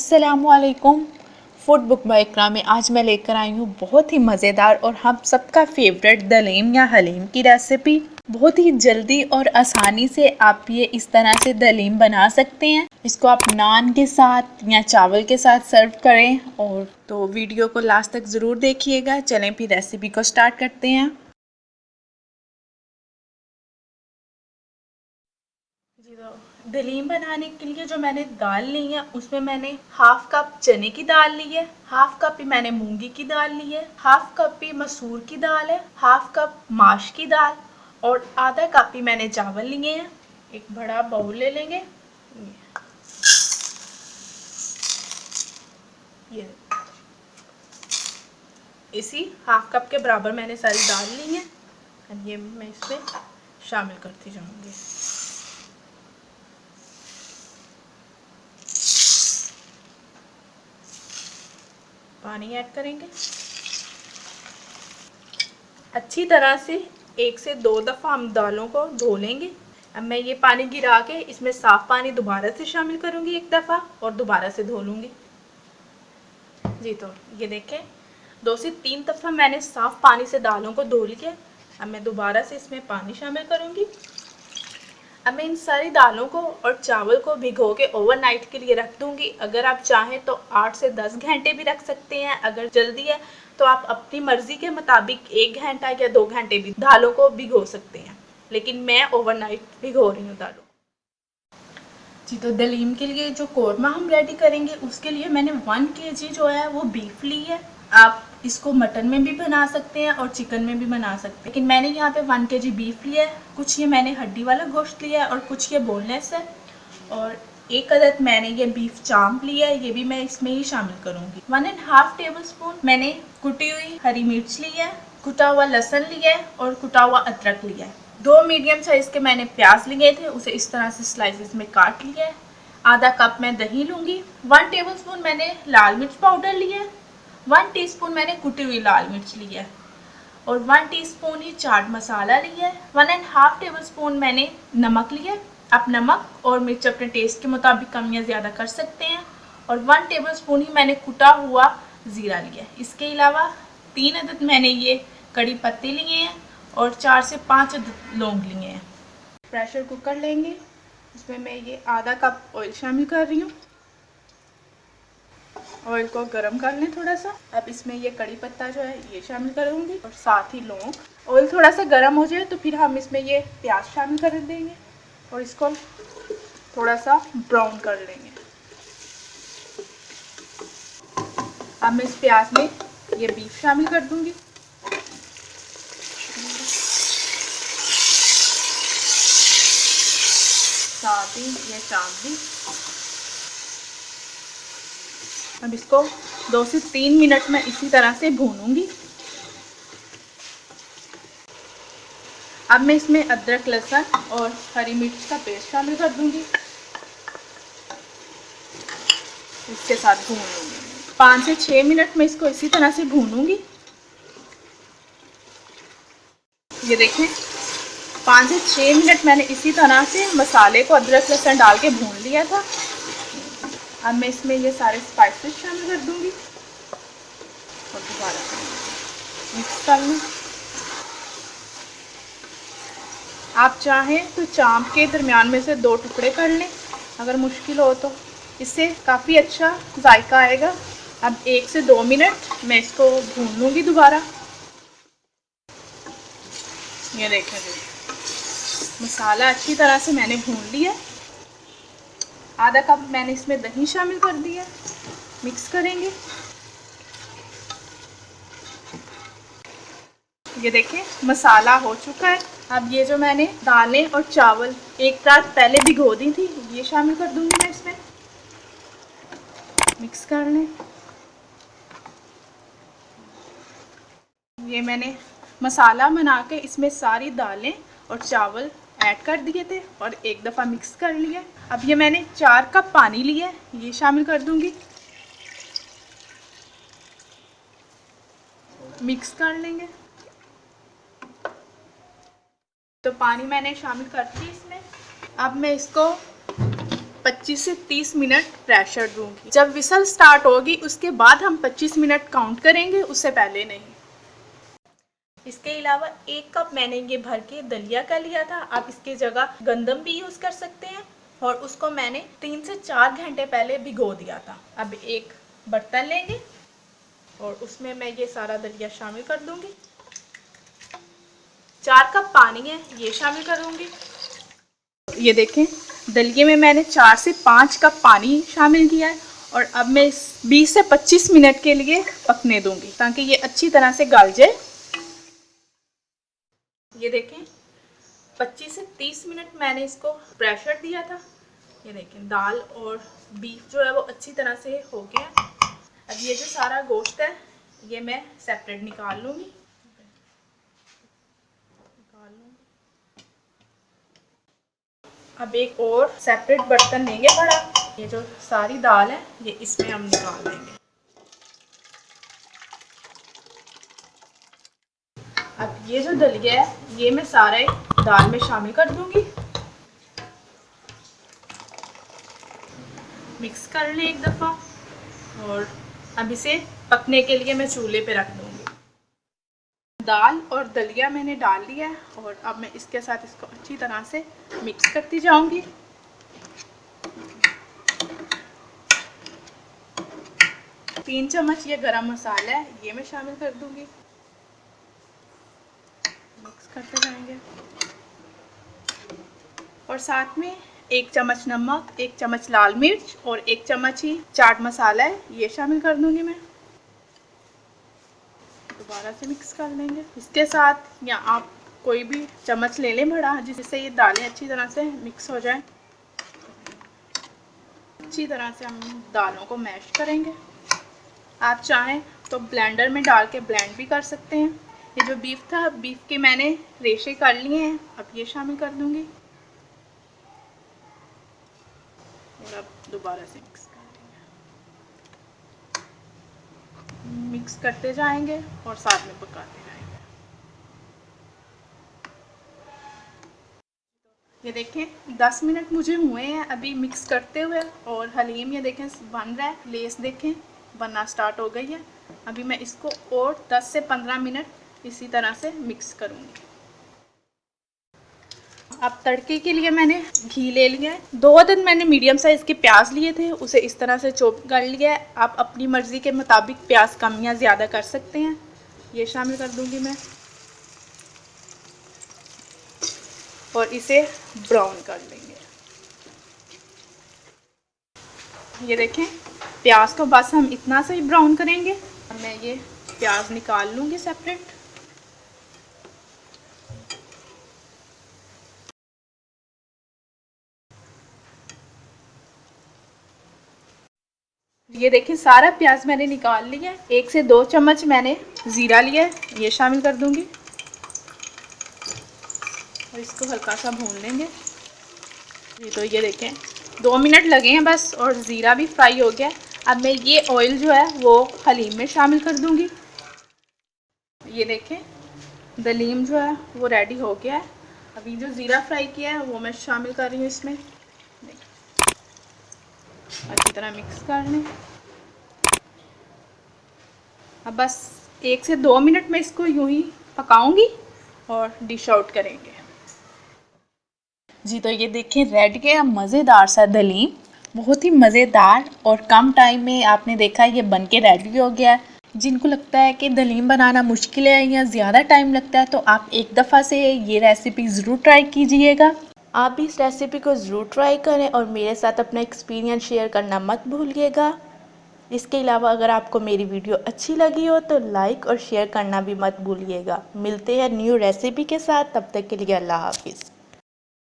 अस्सलामुअलैकुम। Food book by इकरा में आज मैं लेकर आई हूँ बहुत ही मज़ेदार और हम सबका फेवरेट दलीम या हलीम की रेसिपी। बहुत ही जल्दी और आसानी से आप ये इस तरह से दलीम बना सकते हैं। इसको आप नान के साथ या चावल के साथ सर्व करें। और तो वीडियो को लास्ट तक ज़रूर देखिएगा। चलें फिर रेसिपी को स्टार्ट करते हैं। जी तो दलीम बनाने के लिए जो मैंने दाल ली है उसमें मैंने हाफ कप चने की दाल ली है, हाफ कप ही मैंने मूंगी की दाल ली है, हाफ कप ही मसूर की दाल है, हाफ कप माश की दाल और आधा कप ही मैंने चावल लिए हैं। एक बड़ा बाउल ले लेंगे। ये इसी हाफ कप के बराबर मैंने सारी दाल ली है और ये मैं इसमें शामिल करती जाऊंगी। पानी ऐड करेंगे। अच्छी तरह से 1 से 2 दफ़ा हम दालों को धो लेंगे। अब मैं ये पानी गिरा के इसमें साफ़ पानी दोबारा से शामिल करूँगी 1 दफ़ा और दोबारा से धो लूँगी। जी तो ये देखें 2 से 3 दफ़ा मैंने साफ़ पानी से दालों को धो लिया। अब मैं दोबारा से इसमें पानी शामिल करूँगी। अब मैं इन सारी दालों को और चावल को भिगो के ओवरनाइट के लिए रख दूँगी। अगर आप चाहें तो 8 से 10 घंटे भी रख सकते हैं। अगर जल्दी है तो आप अपनी मर्ज़ी के मुताबिक 1 घंटा या 2 घंटे भी दालों को भिगो सकते हैं, लेकिन मैं ओवरनाइट भिगो रही हूँ दालों। जी तो दलीम के लिए जो कोरमा हम रेडी करेंगे उसके लिए मैंने 1 kg जो है वो बीफ ली है। आप इसको मटन में भी बना सकते हैं और चिकन में भी बना सकते हैं, लेकिन मैंने यहाँ पे 1 kg बीफ लिया है। कुछ ये मैंने हड्डी वाला गोश्त लिया है और कुछ ये बोनलेस है। और 1 अदद मैंने ये बीफ चांप लिया है, ये भी मैं इसमें ही शामिल करूँगी। 1.5 टेबलस्पून मैंने कुटी हुई हरी मिर्च ली है, कुटा हुआ लहसुन लिया है और कुटा हुआ अदरक लिया है। 2 मीडियम साइज के मैंने प्याज लिए थे, उसे इस तरह से स्लाइसेस में काट लिया है। आधा कप मैं दही लूँगी। 1 टेबलस्पून मैंने लाल मिर्च पाउडर लिया है। 1 टीस्पून मैंने कुटी हुई लाल मिर्च ली है और 1 टीस्पून ही चाट मसाला लिया है। 1.5 टेबलस्पून मैंने नमक लिया है। आप नमक और मिर्च अपने टेस्ट के मुताबिक कम या ज़्यादा कर सकते हैं। और 1 टेबलस्पून ही मैंने कुटा हुआ ज़ीरा लिया है। इसके अलावा 3 अदद मैंने ये कड़ी पत्ते लिए हैं और 4 से 5 लौंग लिए हैं। प्रेशर कुकर लेंगे, इसमें मैं ये आधा कप ऑयल शामिल कर रही हूँ। ऑयल को गरम कर लें थोड़ा सा। अब इसमें ये कड़ी पत्ता जो है ये शामिल करूँगी और साथ ही लौंग। ऑयल थोड़ा सा गरम हो जाए तो फिर हम इसमें ये प्याज शामिल कर देंगे और इसको थोड़ा सा ब्राउन कर लेंगे। अब मैं इस प्याज में ये बीफ शामिल कर दूँगी। साथ ही ये चांप भी। अब इसको 2 से 3 मिनट में इसी तरह से भूनूंगी। अब मैं इसमें अदरक लहसुन और हरी मिर्च का पेस्ट शामिल कर दूंगी। इसके साथ भून लूंगी। 5 से 6 मिनट में इसको इसी तरह से भूनूंगी। ये देखें 5 से 6 मिनट मैंने इसी तरह से मसाले को अदरक लहसुन डाल के भून लिया था। अब मैं इसमें ये सारे स्पाइसेस शामिल कर दूंगी और दोबारा मिक्स कर लूँ। आप चाहें तो चांप के दरमियान में से 2 टुकड़े कर लें अगर मुश्किल हो तो, इससे काफ़ी अच्छा जायका आएगा। अब 1 से 2 मिनट मैं इसको भून लूँगी दोबारा। ये देखें मसाला अच्छी तरह से मैंने भून लिया। आधा कप मैंने इसमें दही शामिल कर दिया। मिक्स करेंगे। ये देखें मसाला हो चुका है। अब ये जो मैंने दालें और चावल 1 रात पहले भिगो दी थी ये शामिल कर दूंगी मैं इसमें। मिक्स कर लें। ये मैंने मसाला बना के इसमें सारी दालें और चावल ऐड कर दिए थे और 1 दफ़ा मिक्स कर लिया। अब ये मैंने 4 कप पानी लिया है ये शामिल कर दूंगी। मिक्स कर लेंगे। तो पानी मैंने शामिल कर दी इसमें। अब मैं इसको 25 से 30 मिनट प्रेशर दूंगी। जब विसल स्टार्ट होगी उसके बाद हम 25 मिनट काउंट करेंगे, उससे पहले नहीं। इसके अलावा 1 कप मैंने ये भर के दलिया का लिया था। आप इसकी जगह गंदम भी यूज़ कर सकते हैं और उसको मैंने 3 से 4 घंटे पहले भिगो दिया था। अब एक बर्तन लेंगे और उसमें मैं ये सारा दलिया शामिल कर दूंगी। 4 कप पानी है, ये शामिल करूंगी। ये देखें, दलिये में मैंने 4 से 5 कप पानी शामिल किया है और अब मैं इस 20 से 25 मिनट के लिए पकने दूंगी ताकि ये अच्छी तरह से गल जाए। ये देखें, 25 से 30 मिनट मैंने इसको प्रेशर दिया था। ये देखें, दाल और बीफ जो है वो अच्छी तरह से हो गया। अब ये जो सारा गोश्त है ये मैं सेपरेट निकाल लूँगी। अब एक और सेपरेट बर्तन लेंगे बड़ा। ये जो सारी दाल है ये इसमें हम निकाल देंगे। अब ये जो दलिया है ये मैं सारा दाल में शामिल कर दूंगी। मिक्स कर लें एक दफ़ा और अब इसे पकने के लिए मैं चूल्हे पे रख दूंगी। दाल और दलिया मैंने डाल लिया है और अब मैं इसके साथ इसको अच्छी तरह से मिक्स करती जाऊंगी। तीन चम्मच ये गरम मसाला है, ये मैं शामिल कर दूंगी। मिक्स करते जाएंगे और साथ में 1 चम्मच नमक, 1 चम्मच लाल मिर्च और 1 चम्मच ही चाट मसाला है, ये शामिल कर दूंगी मैं। दोबारा से मिक्स कर लेंगे। इसके साथ या आप कोई भी चम्मच ले लें बड़ा, जिससे ये दालें अच्छी तरह से मिक्स हो जाएं। अच्छी तरह से हम दालों को मैश करेंगे। आप चाहें तो ब्लेंडर में डाल के ब्लेंड भी कर सकते हैं। ये जो बीफ था, बीफ के मैंने रेशे कर लिए हैं, अब ये शामिल कर दूंगी और अब दोबारा से मिक्स कर देंगे। मिक्स करते जाएंगे और साथ में पकाते जाएंगे। ये देखें 10 मिनट मुझे हुए हैं अभी मिक्स करते हुए और हलीम ये देखें बन रहा है। लेस देखें बनना स्टार्ट हो गई है। अभी मैं इसको और 10 से 15 मिनट इसी तरह से मिक्स करूँगी। अब तड़के के लिए मैंने घी ले लिया है। 2 अदद मैंने मीडियम साइज़ के प्याज लिए थे, उसे इस तरह से चॉप कर लिया है। आप अपनी मर्ज़ी के मुताबिक प्याज कम या ज़्यादा कर सकते हैं। ये शामिल कर दूंगी मैं और इसे ब्राउन कर लेंगे। ये देखें प्याज को बस हम इतना से ही ब्राउन करेंगे। मैं ये प्याज निकाल लूँगी सेपरेट। ये देखें सारा प्याज मैंने निकाल लिया है। 1 से 2 चम्मच मैंने ज़ीरा लिया है, ये शामिल कर दूंगी और इसको हल्का सा भून लेंगे। तो ये देखें 2 मिनट लगे हैं बस और ज़ीरा भी फ्राई हो गया। अब मैं ये ऑयल जो है वो हलीम में शामिल कर दूंगी। ये देखें दलीम जो है वो रेडी हो गया है। अभी जो ज़ीरा फ्राई किया है वो मैं शामिल कर रही हूँ इसमें। अच्छी तरह मिक्स कर लें। अब बस 1 से 2 मिनट में इसको यूं ही पकाऊंगी और डिश आउट करेंगे। जी तो ये देखें रेड गया मज़ेदार सा दलीम, बहुत ही मज़ेदार और कम टाइम में आपने देखा ये बन के रेडी हो गया है। जिनको लगता है कि दलीम बनाना मुश्किल है या ज़्यादा टाइम लगता है तो आप एक दफ़ा से ये रेसिपी ज़रूर ट्राई कीजिएगा। आप भी इस रेसिपी को ज़रूर ट्राई करें और मेरे साथ अपना एक्सपीरियंस शेयर करना मत भूलिएगा। इसके अलावा अगर आपको मेरी वीडियो अच्छी लगी हो तो लाइक और शेयर करना भी मत भूलिएगा। मिलते हैं न्यू रेसिपी के साथ, तब तक के लिए अल्लाह हाफिज़।